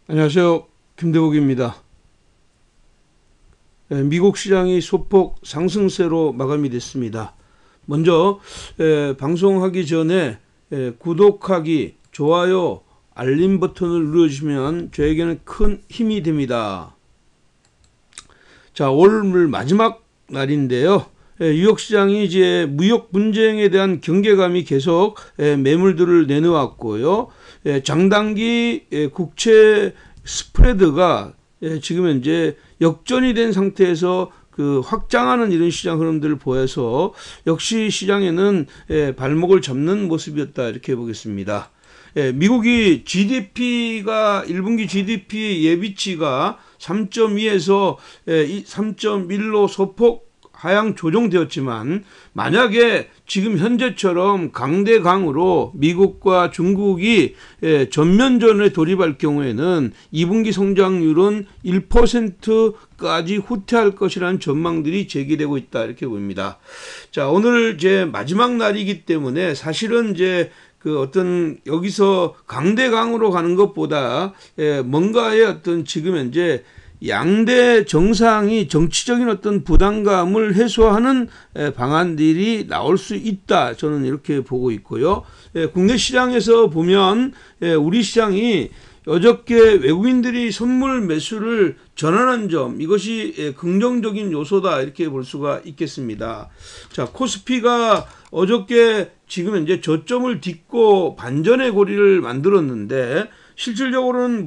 안녕하세요. 김대복입니다. 미국 시장이 소폭 상승세로 마감이 됐습니다. 먼저 방송하기 전에 구독하기, 좋아요, 알림 버튼을 눌러주시면 저에게는 큰 힘이 됩니다. 자, 오늘 마지막 날인데요. 뉴욕 시장이 이제 무역 분쟁에 대한 경계감이 계속 매물들을 내놓았고요. 장단기 국채 스프레드가 지금 현재 역전이 된 상태에서 그 확장하는 이런 시장 흐름들을 보여서 역시 시장에는 발목을 잡는 모습이었다 이렇게 보겠습니다. 미국이 GDP가 1분기 GDP 예비치가 3.2에서 3.1로 소폭 하향 조정되었지만 만약에 지금 현재처럼 강대강으로 미국과 중국이 전면전에 돌입할 경우에는 2분기 성장률은 1%까지 후퇴할 것이라는 전망들이 제기되고 있다 이렇게 보입니다. 자, 오늘 이제 마지막 날이기 때문에 사실은 이제 그 어떤 여기서 강대강으로 가는 것보다 뭔가의 어떤 지금 현재 양대 정상이 정치적인 어떤 부담감을 해소하는 방안들이 나올 수 있다. 저는 이렇게 보고 있고요. 국내 시장에서 보면 우리 시장이 어저께 외국인들이 선물 매수를 전환한 점, 이것이 긍정적인 요소다 이렇게 볼 수가 있겠습니다. 자, 코스피가 어저께 지금 이제 저점을 딛고 반전의 고리를 만들었는데 실질적으로는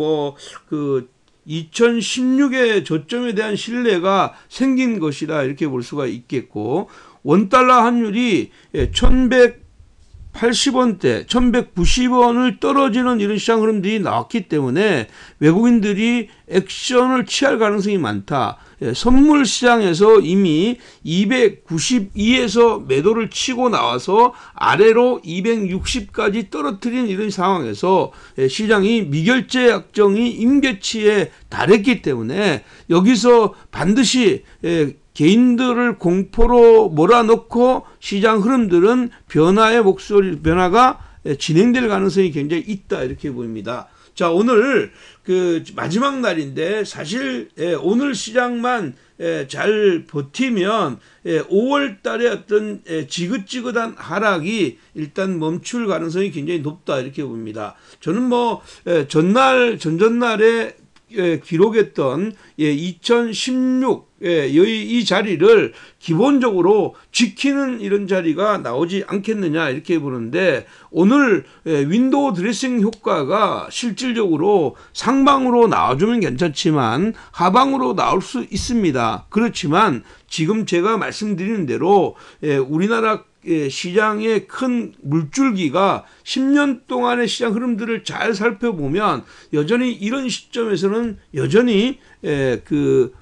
그 2016의 저점에 대한 신뢰가 생긴 것이다 이렇게 볼 수가 있겠고, 원달러 환율이 1180원대 1190원을 떨어지는 이런 시장 흐름들이 나왔기 때문에 외국인들이 액션을 취할 가능성이 많다. 선물 시장에서 이미 292에서 매도를 치고 나와서 아래로 260까지 떨어뜨린 이런 상황에서 시장이 미결제 약정이 임계치에 달했기 때문에 여기서 반드시 개인들을 공포로 몰아넣고 시장 흐름들은 변화가 진행될 가능성이 굉장히 있다 이렇게 보입니다. 자, 오늘 그 마지막 날인데 사실 오늘 시장만 잘 버티면 5월 달에 어떤 지긋지긋한 하락이 일단 멈출 가능성이 굉장히 높다 이렇게 봅니다. 저는 전전날에 기록했던 2016 이 자리를 기본적으로 지키는 이런 자리가 나오지 않겠느냐 이렇게 보는데, 오늘 윈도우 드레싱 효과가 실질적으로 상방으로 나와주면 괜찮지만 하방으로 나올 수 있습니다. 그렇지만 지금 제가 말씀드리는 대로 우리나라 시장의 큰 물줄기가 10년 동안의 시장 흐름들을 잘 살펴보면 여전히 이런 시점에서는 여전히 그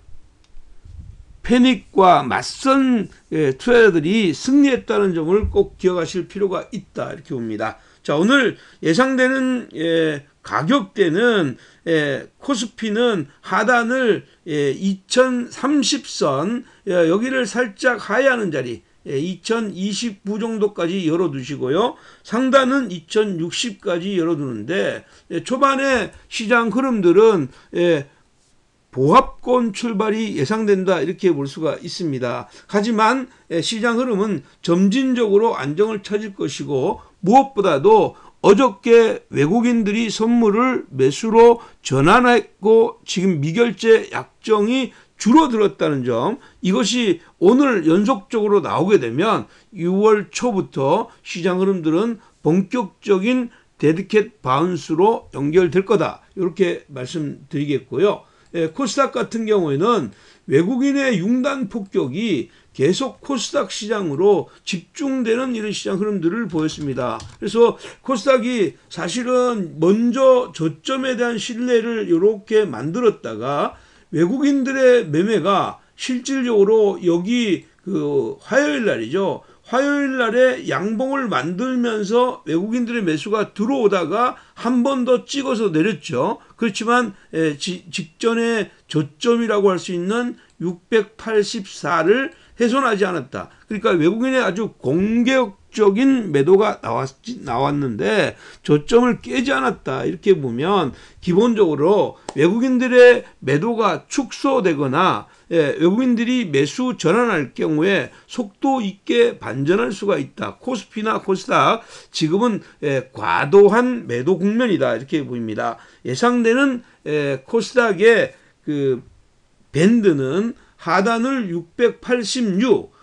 패닉과 맞선 투자자들이 승리했다는 점을 꼭 기억하실 필요가 있다 이렇게 봅니다. 자, 오늘 예상되는 가격대는 코스피는 하단을 2030선 여기를 살짝 하회하는 자리 2029 정도까지 열어두시고요. 상단은 2060까지 열어두는데 초반에 시장 흐름들은 보합권 출발이 예상된다 이렇게 볼 수가 있습니다. 하지만 시장 흐름은 점진적으로 안정을 찾을 것이고, 무엇보다도 어저께 외국인들이 선물을 매수로 전환했고 지금 미결제 약정이 줄어들었다는 점, 이것이 오늘 연속적으로 나오게 되면 6월 초부터 시장 흐름들은 본격적인 데드캣 바운스로 연결될 거다 이렇게 말씀드리겠고요. 코스닥 같은 경우에는 외국인의 융단 폭격이 계속 코스닥 시장으로 집중되는 이런 시장 흐름들을 보였습니다. 그래서 코스닥이 사실은 먼저 저점에 대한 신뢰를 이렇게 만들었다가 외국인들의 매매가 실질적으로 여기 그 화요일 날이죠. 화요일 날에 양봉을 만들면서 외국인들의 매수가 들어오다가 한 번 더 찍어서 내렸죠. 그렇지만 직전에 저점이라고 할 수 있는 684를 훼손하지 않았다. 그러니까 외국인의 아주 공격 전폭적인 매도가 나왔는데 저점을 깨지 않았다. 이렇게 보면 기본적으로 외국인들의 매도가 축소되거나 외국인들이 매수 전환할 경우에 속도 있게 반전할 수가 있다. 코스피나 코스닥 지금은 과도한 매도 국면이다. 이렇게 보입니다. 예상되는 코스닥의 그 밴드는 하단을 686,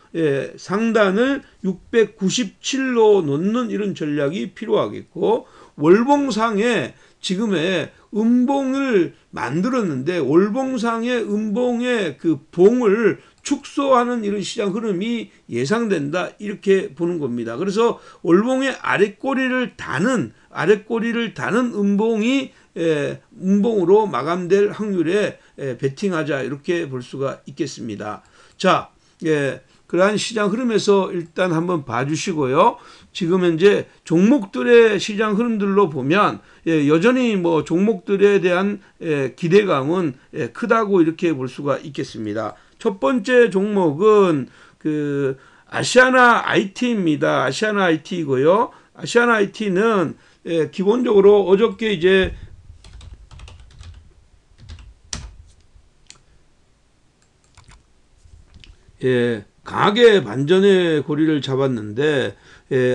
상단을 697로 놓는 이런 전략이 필요하겠고, 월봉상에 지금의 음봉을 만들었는데 월봉상의 음봉의 그 봉을 축소하는 이런 시장 흐름이 예상된다. 이렇게 보는 겁니다. 그래서 월봉의 아랫꼬리를 다는 음봉이 음봉으로 마감될 확률에 베팅하자. 이렇게 볼 수가 있겠습니다. 자, 그러한 시장 흐름에서 일단 한번 봐주시고요. 지금 현재 종목들의 시장 흐름들로 보면 여전히 뭐 종목들에 대한 기대감은 크다고 이렇게 볼 수가 있겠습니다. 첫 번째 종목은 그 아시아나 IT입니다. 아시아나 IT이고요. 아시아나 IT는 기본적으로 어저께 이제 강하게 반전의 고리를 잡았는데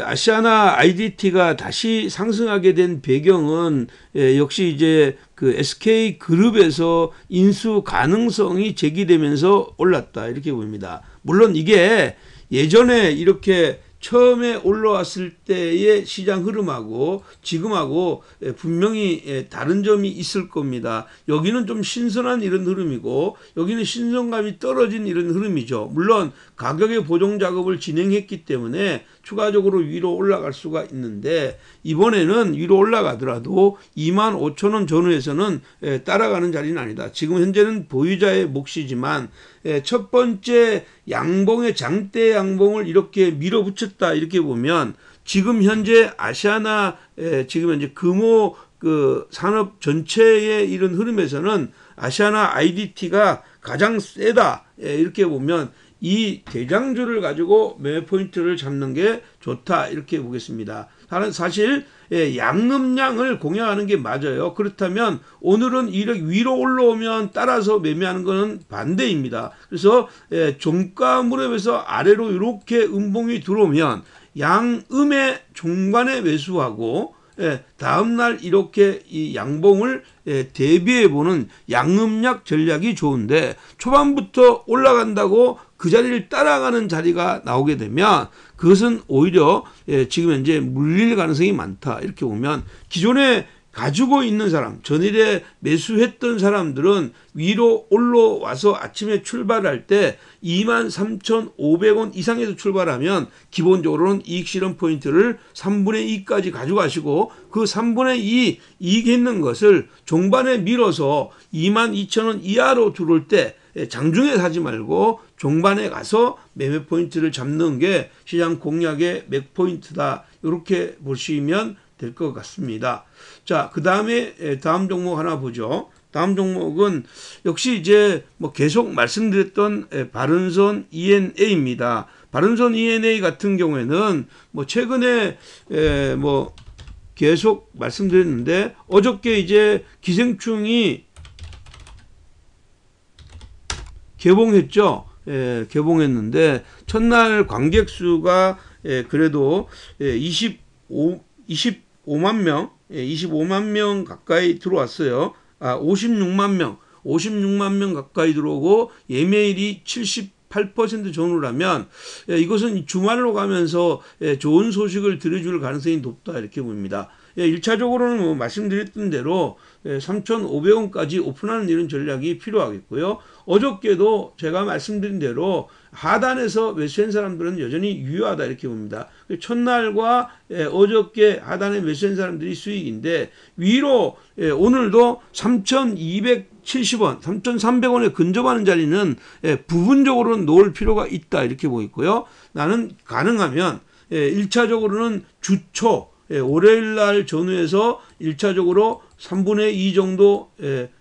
아시아나 IDT가 다시 상승하게 된 배경은 역시 이제 그 SK 그룹에서 인수 가능성이 제기되면서 올랐다. 이렇게 보입니다. 물론 이게 예전에 이렇게 처음에 올라왔을 때의 시장 흐름하고 지금하고 분명히 다른 점이 있을 겁니다. 여기는 좀 신선한 이런 흐름이고 여기는 신선감이 떨어진 이런 흐름이죠. 물론 가격의 보정 작업을 진행했기 때문에 추가적으로 위로 올라갈 수가 있는데 이번에는 위로 올라가더라도 25,000원 전후에서는 따라가는 자리는 아니다. 지금 현재는 보유자의 몫이지만 첫 번째 양봉의 장대 양봉을 이렇게 밀어붙였다. 이렇게 보면 지금 현재 아시아나 지금 현재 금호 그 산업 전체의 이런 흐름에서는 아시아나 IDT가 가장 세다. 이렇게 보면 이 대장주를 가지고 매매 포인트를 잡는 게 좋다. 이렇게 보겠습니다. 사실 양음량을 공략하는 게 맞아요. 그렇다면 오늘은 이렇게 위로 올라오면 따라서 매매하는 것은 반대입니다. 그래서 종가 무렵에서 아래로 이렇게 음봉이 들어오면 양음의 종반에 매수하고 다음날 이렇게 이 양봉을 대비해보는 양음약 전략이 좋은데 초반부터 올라간다고 그 자리를 따라가는 자리가 나오게 되면 그것은 오히려 지금 현재 물릴 가능성이 많다. 이렇게 보면 기존에 가지고 있는 사람, 전일에 매수했던 사람들은 위로 올라와서 아침에 출발할 때 23,500원 이상에서 출발하면 기본적으로는 이익 실현 포인트를 3분의 2까지 가져가시고 그 3분의 2 이익 있는 것을 종반에 밀어서 22,000원 이하로 들어올 때 장중에 사지 말고 종반에 가서 매매 포인트를 잡는 게 시장 공략의 맥포인트다. 이렇게 보시면 될 것 같습니다. 자, 그 다음에 다음 종목 하나 보죠. 다음 종목은 역시 이제 뭐 계속 말씀드렸던 바른선 ENA입니다. 바른선 ENA 같은 경우에는 뭐 최근에 뭐 계속 말씀드렸는데 어저께 이제 기생충이 개봉했죠. 개봉했는데 첫날 관객 수가 그래도 25만 명, 25만 명 가까이 들어왔어요. 56만 명 가까이 들어오고 예매율이 78% 전후라면 이것은 주말로 가면서 좋은 소식을 들려줄 가능성이 높다. 이렇게 봅니다. 1차적으로는 뭐 말씀드렸던 대로 3,500원까지 오픈하는 이런 전략이 필요하겠고요. 어저께도 제가 말씀드린 대로 하단에서 매수한 사람들은 여전히 유효하다. 이렇게 봅니다. 첫날과 어저께 하단에 매수한 사람들이 수익인데 위로 오늘도 3,270원, 3,300원에 근접하는 자리는 부분적으로는 놓을 필요가 있다. 이렇게 보이고요. 나는 가능하면 1차적으로는 주초 월요일 날 전후에서 1차적으로 3분의 2 정도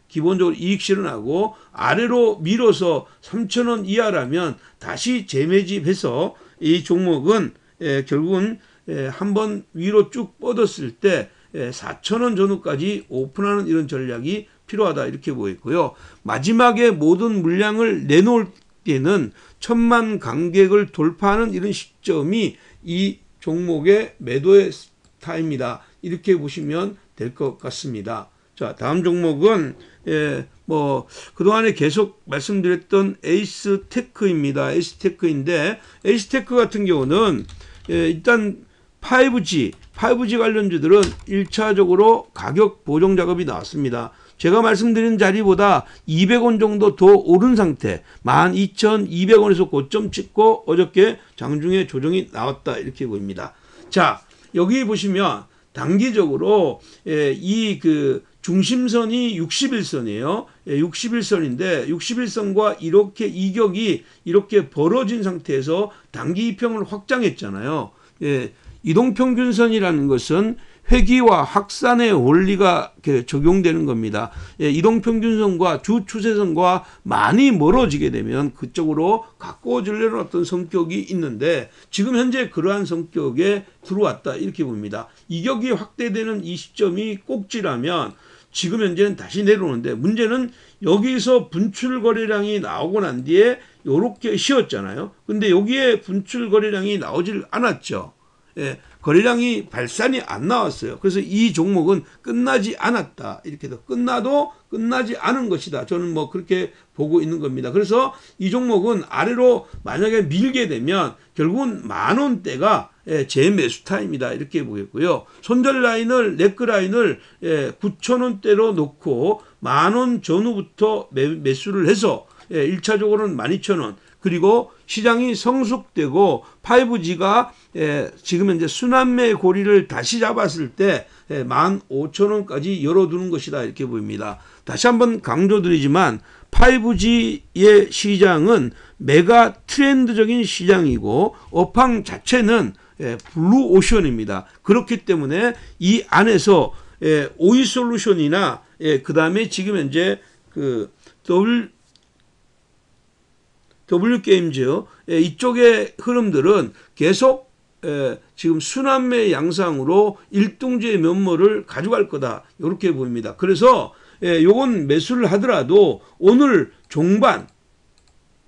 기본적으로 이익 실현하고 아래로 밀어서 3,000원 이하라면 다시 재매집해서 이 종목은 결국은 한번 위로 쭉 뻗었을 때 4,000원 전후까지 오픈하는 이런 전략이 필요하다 이렇게 보이고요. 마지막에 모든 물량을 내놓을 때는 1,000만 관객을 돌파하는 이런 시점이 이 종목의 매도의 타입니다. 이렇게 보시면 될 것 같습니다. 자, 다음 종목은 뭐 그동안에 계속 말씀드렸던 에이스테크입니다. 에이스테크인데 에이스테크 같은 경우는 일단 5G 관련주들은 1차적으로 가격 보정 작업이 나왔습니다. 제가 말씀드린 자리보다 200원 정도 더 오른 상태 12,200원에서 고점 찍고 어저께 장중에 조정이 나왔다 이렇게 보입니다. 자, 여기 보시면 단기적으로 이 그 중심선이 61선이에요. 61선인데 61선과 이렇게 이격이 이렇게 벌어진 상태에서 단기 이평을 확장했잖아요. 이동평균선이라는 것은 회귀와 확산의 원리가 적용되는 겁니다. 이동평균선과 주추세선과 많이 멀어지게 되면 그쪽으로 가까워지려는 어떤 성격이 있는데 지금 현재 그러한 성격에 들어왔다 이렇게 봅니다. 이격이 확대되는 이 시점이 꼭지라면 지금 현재는 다시 내려오는데 문제는 여기서 분출 거래량이 나오고 난 뒤에 이렇게 쉬었잖아요. 근데 여기에 분출 거래량이 나오질 않았죠. 거래량이 발산이 안 나왔어요. 그래서 이 종목은 끝나지 않았다. 이렇게 더 끝나도 끝나지 않은 것이다. 저는 뭐 그렇게 보고 있는 겁니다. 그래서 이 종목은 아래로 만약에 밀게 되면 결국은 10,000원대가 재매수 타임이다. 이렇게 보겠고요. 손절 라인을 네크 라인을 9,000원대로 놓고 10,000원 전후부터 매수를 해서 1차적으로는 12,000원 그리고 시장이 성숙되고 5G가 지금 현재 순환매 고리를 다시 잡았을 때 15,000원까지 열어두는 것이다 이렇게 보입니다. 다시 한번 강조드리지만 5G의 시장은 메가 트렌드적인 시장이고 업황 자체는 블루오션입니다. 그렇기 때문에 이 안에서 오이솔루션이나 그 다음에 지금 현재 그 W게임즈 이쪽의 흐름들은 계속 지금 순환매 양상으로 일등주의 면모를 가져갈 거다 이렇게 보입니다. 그래서 요건 매수를 하더라도 오늘 종반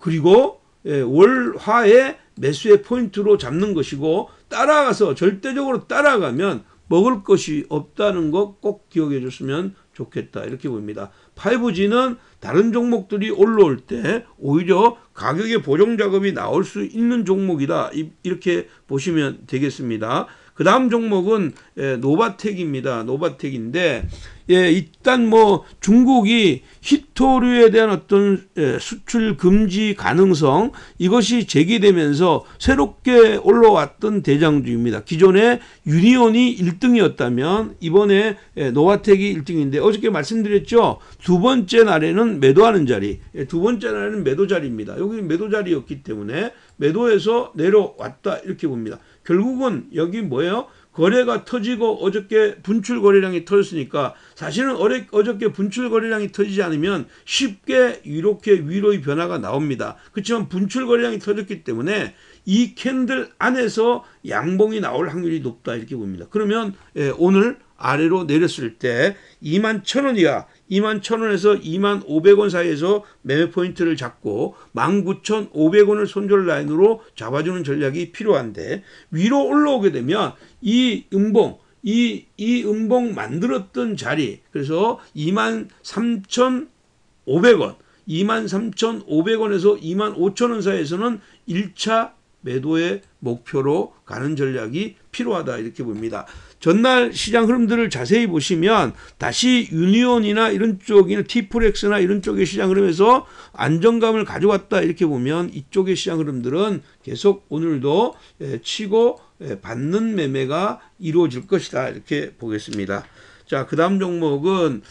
그리고 월화의 매수의 포인트로 잡는 것이고 따라가서 절대적으로 따라가면 먹을 것이 없다는 거 꼭 기억해 줬으면 좋겠다 이렇게 봅니다. 5G는 다른 종목들이 올라올 때 오히려 가격의 보정 작업이 나올 수 있는 종목이다 이렇게 보시면 되겠습니다. 그 다음 종목은 노바텍입니다. 노바텍인데 일단 뭐 중국이 히토류에 대한 어떤 수출 금지 가능성 이것이 제기되면서 새롭게 올라왔던 대장주입니다. 기존에 유니온이 1등이었다면 이번에 노바텍이 1등인데 어저께 말씀드렸죠. 두 번째 날에는 매도하는 자리, 두 번째 날에는 매도 자리입니다. 여기 매도 자리였기 때문에 매도해서 내려왔다 이렇게 봅니다. 결국은 여기 뭐예요? 거래가 터지고 어저께 분출 거래량이 터졌으니까 사실은 어저께 분출 거래량이 터지지 않으면 쉽게 이렇게 위로의 변화가 나옵니다. 그렇지만 분출 거래량이 터졌기 때문에 이 캔들 안에서 양봉이 나올 확률이 높다 이렇게 봅니다. 그러면 오늘 아래로 내렸을 때 21,000원 이하 21,000원에서 25,000원 사이에서 매매 포인트를 잡고 19,500원을 손절 라인으로 잡아주는 전략이 필요한데 위로 올라오게 되면 이 음봉 이 음봉 만들었던 자리 그래서 23,500원 23,500원에서 25,000원 사이에서는 1차 매도의 목표로 가는 전략이 필요하다 이렇게 봅니다. 전날 시장 흐름들을 자세히 보시면 다시 유니온이나 이런 쪽이나 T4X나 이런 쪽의 시장 흐름에서 안정감을 가져왔다 이렇게 보면 이쪽의 시장 흐름들은 계속 오늘도 치고 받는 매매가 이루어질 것이다 이렇게 보겠습니다. 자, 그 다음 종목은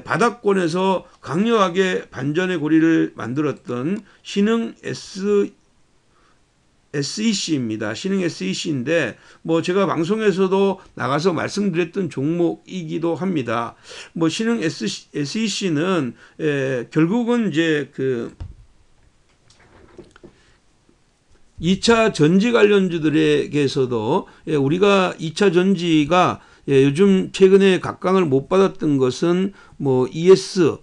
바닥권에서 강력하게 반전의 고리를 만들었던 신흥 SEC입니다. 신흥 SEC인데 뭐 제가 방송에서도 나가서 말씀드렸던 종목이기도 합니다. 뭐 신흥 SEC는 결국은 이제 2차 전지 관련주들에게서도 우리가 2차 전지가 요즘 최근에 각광을 못 받았던 것은 뭐 ESS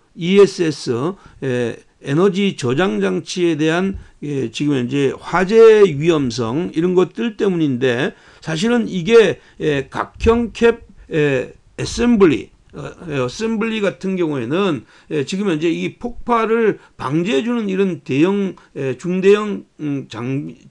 에너지 저장 장치에 대한 지금 현재 화재 위험성 이런 것들 때문인데, 사실은 이게 각형 캡 어셈블리 같은 경우에는 지금 현재 이 폭발을 방지해주는 이런 중대형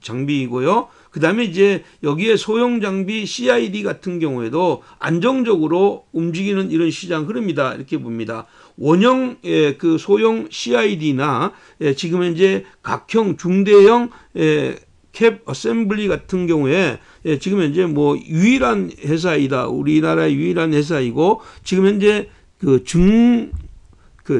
장비이고요. 그 다음에 이제 여기에 소형 장비 CID 같은 경우에도 안정적으로 움직이는 이런 시장 흐름이다 이렇게 봅니다. 원형 그 소형 CID나 지금 현재 각형 중대형 캡 어셈블리 같은 경우에 지금 현재 뭐 유일한 회사이다. 우리나라의 유일한 회사이고, 지금 현재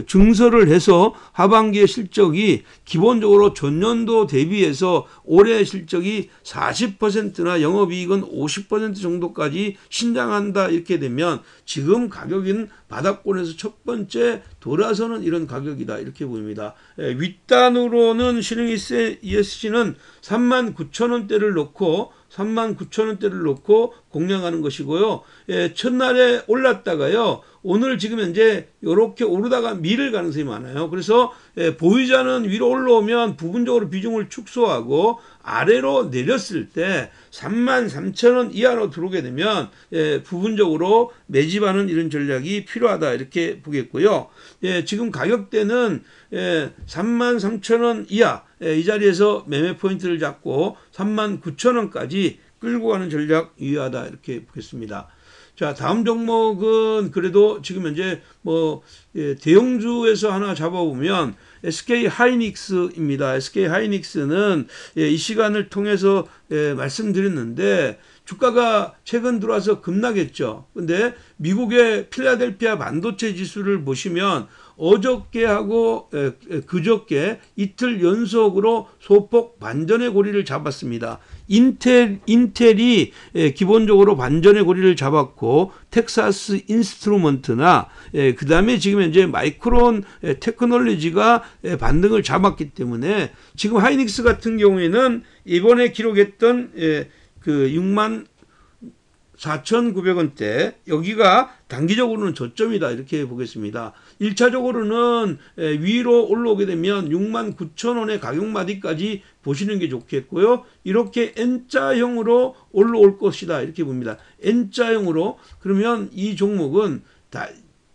증설을 해서 하반기의 실적이 기본적으로 전년도 대비해서 올해 실적이 40%나 영업이익은 50% 정도까지 신장한다 이렇게 되면 지금 가격인 바닥권에서 첫 번째 돌아서는 이런 가격이다 이렇게 보입니다. 윗단으로는 신흥 ESC는 39,000원대를 놓고 39,000원대를 놓고 공략하는 것이고요. 첫날에 올랐다가요, 오늘 지금 현재 이렇게 오르다가 밀을 가능성이 많아요. 그래서 보유자는 위로 올라오면 부분적으로 비중을 축소하고 아래로 내렸을 때 33,000원 이하로 들어오게 되면 부분적으로 매집하는 이런 전략이 필요하다 이렇게 보겠고요. 지금 가격대는 33,000원 이하 이 자리에서 매매 포인트를 잡고 39,000원까지 끌고 가는 전략 유효하다 이렇게 보겠습니다. 자, 다음 종목은 그래도 지금 현재 뭐 대형주에서 하나 잡아보면 SK 하이닉스입니다. SK 하이닉스는 이 시간을 통해서 말씀드렸는데 주가가 최근 들어와서 급락했죠. 근데 미국의 필라델피아 반도체 지수를 보시면 어저께하고 그저께 이틀 연속으로 소폭 반전의 고리를 잡았습니다. 인텔이 기본적으로 반전의 고리를 잡았고, 텍사스 인스트루먼트나 그 다음에 지금 현재 마이크론 테크놀로지가 반등을 잡았기 때문에 지금 하이닉스 같은 경우에는 이번에 기록했던 그 64,900원대 여기가 단기적으로는 저점이다 이렇게 보겠습니다. 1차적으로는 위로 올라오게 되면 69,000원의 가격마디까지 보시는 게 좋겠고요. 이렇게 N자형으로 올라올 것이다 이렇게 봅니다. N자형으로. 그러면 이 종목은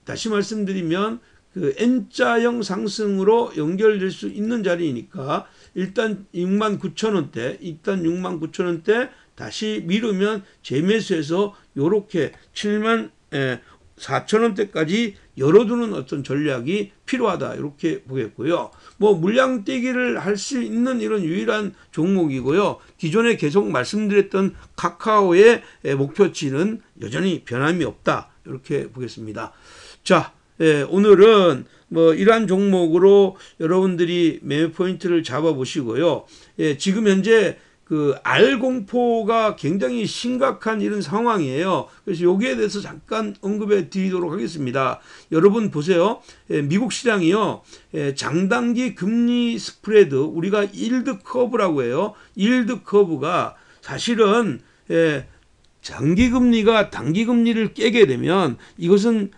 다시 말씀드리면 그 N자형 상승으로 연결될 수 있는 자리이니까 일단 69,000원대 다시 미루면 재매수해서 요렇게 74,000원대까지 열어두는 어떤 전략이 필요하다 이렇게 보겠고요. 뭐 물량 떼기를 할 수 있는 이런 유일한 종목이고요. 기존에 계속 말씀드렸던 카카오의 목표치는 여전히 변함이 없다 이렇게 보겠습니다. 자, 오늘은 뭐 이러한 종목으로 여러분들이 매매 포인트를 잡아 보시고요. 지금 현재 그 R 공포가 굉장히 심각한 이런 상황이에요. 그래서 여기에 대해서 잠깐 언급해 드리도록 하겠습니다. 여러분 보세요. 미국 시장이요. 장단기 금리 스프레드, 우리가 일드 커브라고 해요. 일드 커브가 사실은 장기금리가 단기금리를 깨게 되면 이것은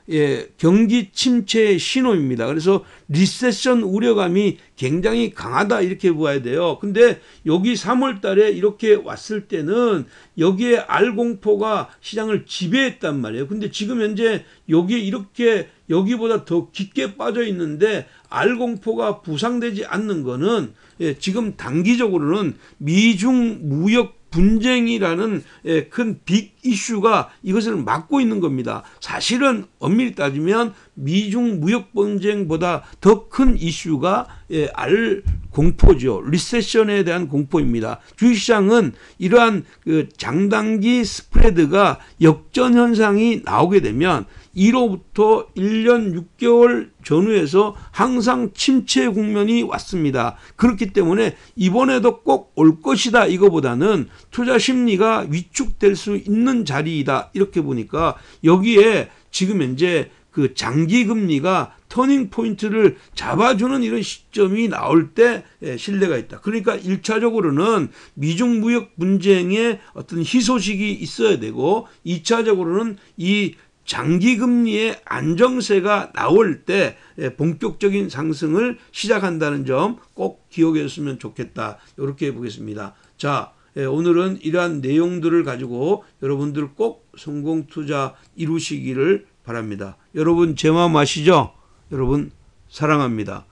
경기 침체의 신호입니다. 그래서 리세션 우려감이 굉장히 강하다 이렇게 보아야 돼요. 근데 여기 3월 달에 이렇게 왔을 때는 여기에 R 공포가 시장을 지배했단 말이에요. 근데 지금 현재 여기에 이렇게 여기보다 더 깊게 빠져 있는데 R 공포가 부상되지 않는 거는 지금 단기적으로는 미중 무역 분쟁이라는 큰 빅 이슈가 이것을 막고 있는 겁니다. 사실은 엄밀히 따지면 미중 무역 분쟁보다 더 큰 이슈가 R 공포죠. 리세션에 대한 공포입니다. 주식시장은 이러한 그 장단기 스프레드가 역전 현상이 나오게 되면 1호부터 1년 6개월 전후에서 항상 침체 국면이 왔습니다. 그렇기 때문에 이번에도 꼭 올 것이다 이거보다는 투자 심리가 위축될 수 있는 자리이다 이렇게 보니까 여기에 지금 현재 그 장기 금리가 터닝 포인트를 잡아주는 이런 시점이 나올 때 신뢰가 있다. 그러니까 1차적으로는 미중 무역 분쟁의 어떤 희소식이 있어야 되고 2차적으로는 이 장기금리의 안정세가 나올 때 본격적인 상승을 시작한다는 점 꼭 기억해 줬으면 좋겠다. 이렇게 보겠습니다. 자, 오늘은 이러한 내용들을 가지고 여러분들 꼭 성공 투자 이루시기를 바랍니다. 여러분 제 마음 아시죠? 여러분 사랑합니다.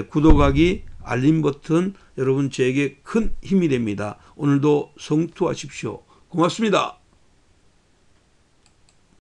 구독하기, 알림 버튼 여러분 제게 큰 힘이 됩니다. 오늘도 성투하십시오. 고맙습니다.